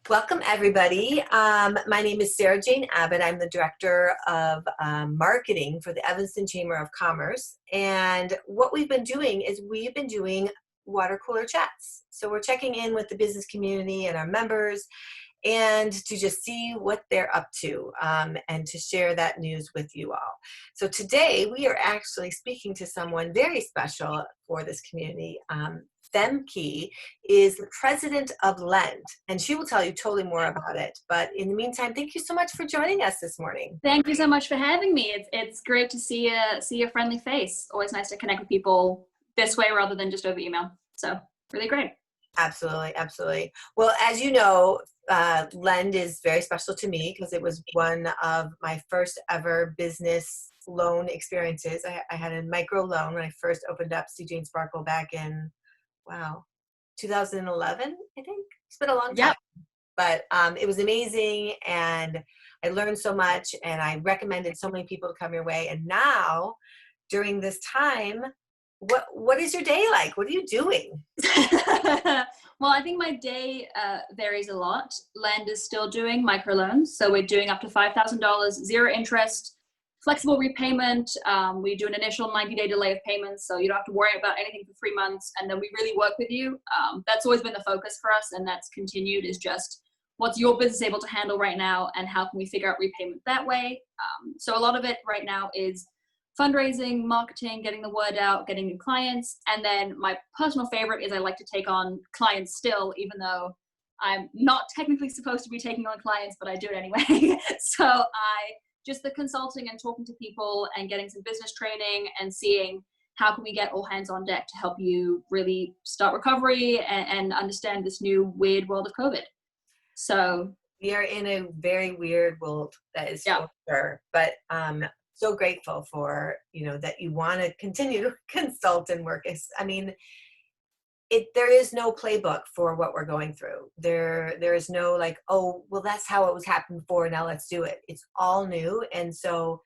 Welcome, everybody. My name is Sara Jane Abbott. I'm the Director of Marketing for the Evanston Chamber of Commerce. And what we've been doing is we've been doing water cooler chats. So we're checking in with the business community and our members and to just see what they're up to and to share that news with you all. So today we are actually speaking to someone very special for this community. Femke is the president of Lend, and she will tell you totally more about it. But in the meantime, thank you so much for joining us this morning. Thank you so much for having me. It's great to see a friendly face. Always nice to connect with people this way rather than just over email. So really great. Absolutely, absolutely. Well, as you know, Lend is very special to me because it was one of my first ever business loan experiences. I had a micro loan when I first opened up CJ and Sparkle back in 2011, I think. It's been a long time. Yep. But it was amazing, and I learned so much, and I recommended so many people to come your way. And now, during this time, what is your day like? What are you doing? Well, I think my day varies a lot. Lend is still doing microloans, so we're doing up to $5,000, zero interest, flexible repayment. We do an initial 90-day delay of payments, so you don't have to worry about anything for 3 months, and then we really work with you. That's always been the focus for us, and that's continued, is just what's your business able to handle right now, and how can we figure out repayment that way. So a lot of it right now is fundraising, marketing, getting the word out, getting new clients, and then my personal favorite is I like to take on clients still, even though I'm not technically supposed to be taking on clients, but I do it anyway. So just the consulting and talking to people and getting some business training and seeing how can we get all hands on deck to help you really start recovery and understand this new weird world of COVID. So we are in a very weird world, that is for sure. But so grateful for, that you want to continue to consult and work. There is no playbook for what we're going through. There is no like, oh, well, that's how it was happened before, now let's do it. It's all new. And so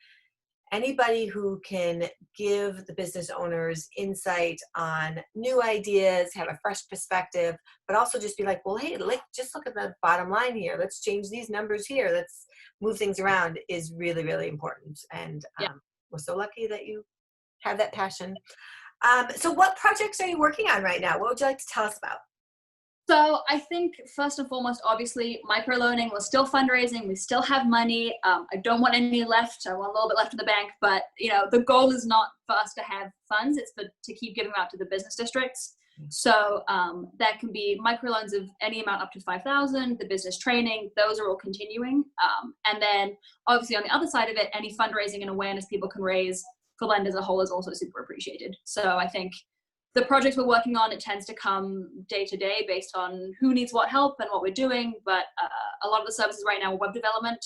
anybody who can give the business owners insight on new ideas, have a fresh perspective, but also just be like, well, hey, just look at the bottom line here. Let's change these numbers here. Let's move things around, is really, really important. And we're so lucky that you have that passion. So what projects are you working on right now? What would you like to tell us about? So I think first and foremost, obviously, microloaning, we're still fundraising. We still have money. I don't want any left. I want a little bit left in the bank. But, the goal is not for us to have funds. It's to keep giving out to the business districts. So that can be microloans of any amount up to $5,000, the business training, those are all continuing. And then obviously on the other side of it, any fundraising and awareness people can raise for Lend as a whole is also super appreciated. So I think the projects we're working on, it tends to come day to day based on who needs what help and what we're doing. But a lot of the services right now are web development.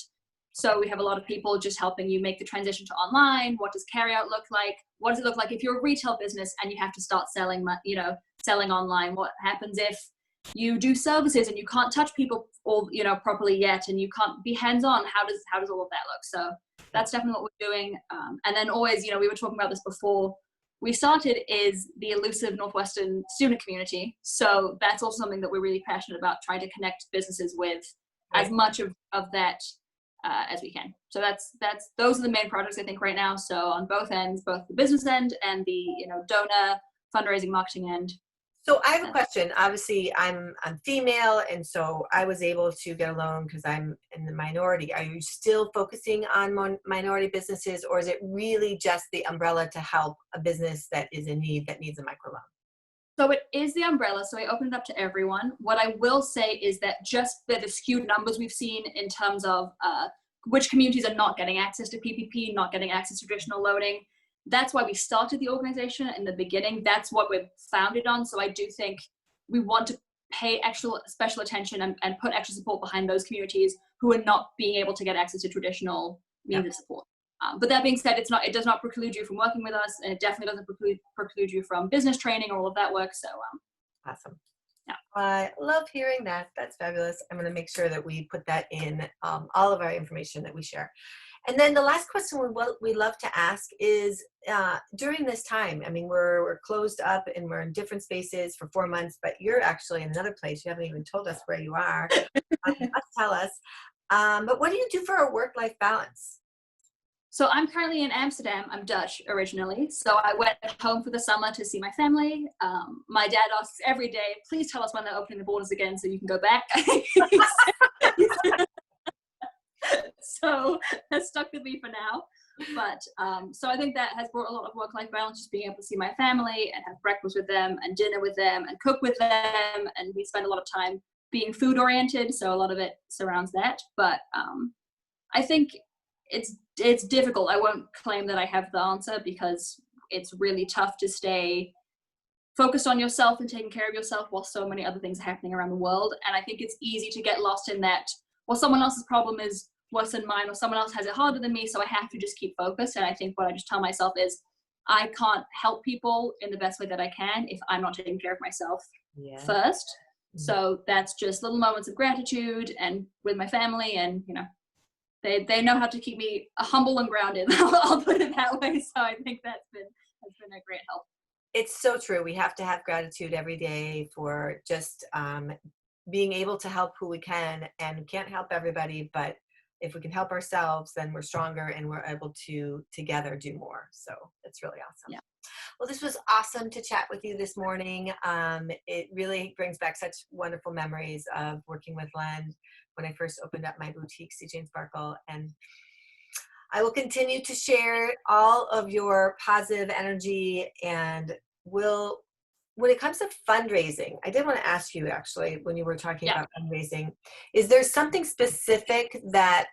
So we have a lot of people just helping you make the transition to online. What does carryout look like? What does it look like if you're a retail business and you have to start selling online? What happens if you do services and you can't touch people properly yet, and you can't be hands-on? How does all of that look? So that's definitely what we're doing. And then always, we were talking about this before we started, is the elusive Northwestern student community. So that's also something that we're really passionate about, trying to connect businesses with as much of that as we can. So those are the main projects I think right now. So on both ends, both the business end and the donor fundraising marketing end. So I have a question. Obviously, I'm female, and so I was able to get a loan because I'm in the minority. Are you still focusing on minority businesses, or is it really just the umbrella to help a business that is in need, that needs a microloan? So it is the umbrella, so I open it up to everyone. What I will say is that just the skewed numbers we've seen in terms of which communities are not getting access to PPP, not getting access to traditional loaning. That's why we started the organization in the beginning. That's what we're founded on. So I do think we want to pay special attention and put extra support behind those communities who are not being able to get access to traditional means of support. But that being said, it does not preclude you from working with us, and it definitely doesn't preclude you from business training or all of that work. So awesome. Yeah. I love hearing that. That's fabulous. I'm going to make sure that we put that in all of our information that we share. And then the last question we love to ask is, during this time, I mean, we're closed up and we're in different spaces for 4 months, but you're actually in another place. You haven't even told us where you are. You must tell us. But what do you do for a work-life balance? So I'm currently in Amsterdam. I'm Dutch originally. So I went home for the summer to see my family. My dad asks every day, please tell us when they're opening the borders again so you can go back. So that's stuck with me for now. But so I think that has brought a lot of work-life balance, just being able to see my family and have breakfast with them and dinner with them and cook with them. And we spend a lot of time being food oriented. So a lot of it surrounds that. But I think it's difficult. I won't claim that I have the answer, because it's really tough to stay focused on yourself and taking care of yourself while so many other things are happening around the world. And I think it's easy to get lost in that, well, someone else's problem is worse than mine, or someone else has it harder than me, so I have to just keep focused. And I think what I just tell myself is, I can't help people in the best way that I can if I'm not taking care of myself first. So that's just little moments of gratitude and with my family, and they know how to keep me humble and grounded. I'll put it that way. So I think that's been a great help. It's so true. We have to have gratitude every day for just being able to help who we can, and we can't help everybody, but if we can help ourselves, then we're stronger and we're able to together do more. So it's really awesome. Yeah. Well, this was awesome to chat with you this morning. It really brings back such wonderful memories of working with Len when I first opened up my boutique, CJ and Sparkle. And I will continue to share all of your positive energy, and when it comes to fundraising, I did want to ask you, actually, when you were talking about fundraising, is there something specific that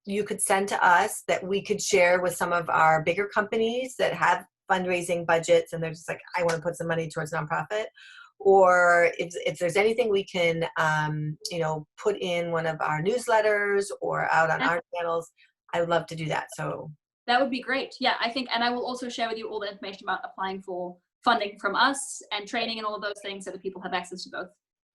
you could send to us that we could share with some of our bigger companies that have fundraising budgets and they're just like, I want to put some money towards nonprofit? Or if there's anything we can, put in one of our newsletters or out on our channels, I would love to do that. So that would be great. Yeah, I think, and I will also share with you all the information about applying for funding from us and training and all of those things, so that people have access to both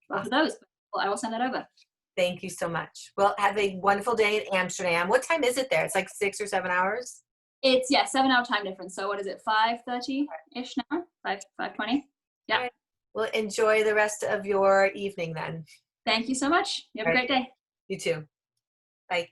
of those. Well, I will send that over. Thank you so much. Well, have a wonderful day in Amsterdam. What time is it there? It's like 6 or 7 hours? It's 7-hour time difference. So what is it, 5:30-ish now? 5:20? Yeah. Right. Well, enjoy the rest of your evening then. Thank you so much. You have a great day. You too. Bye.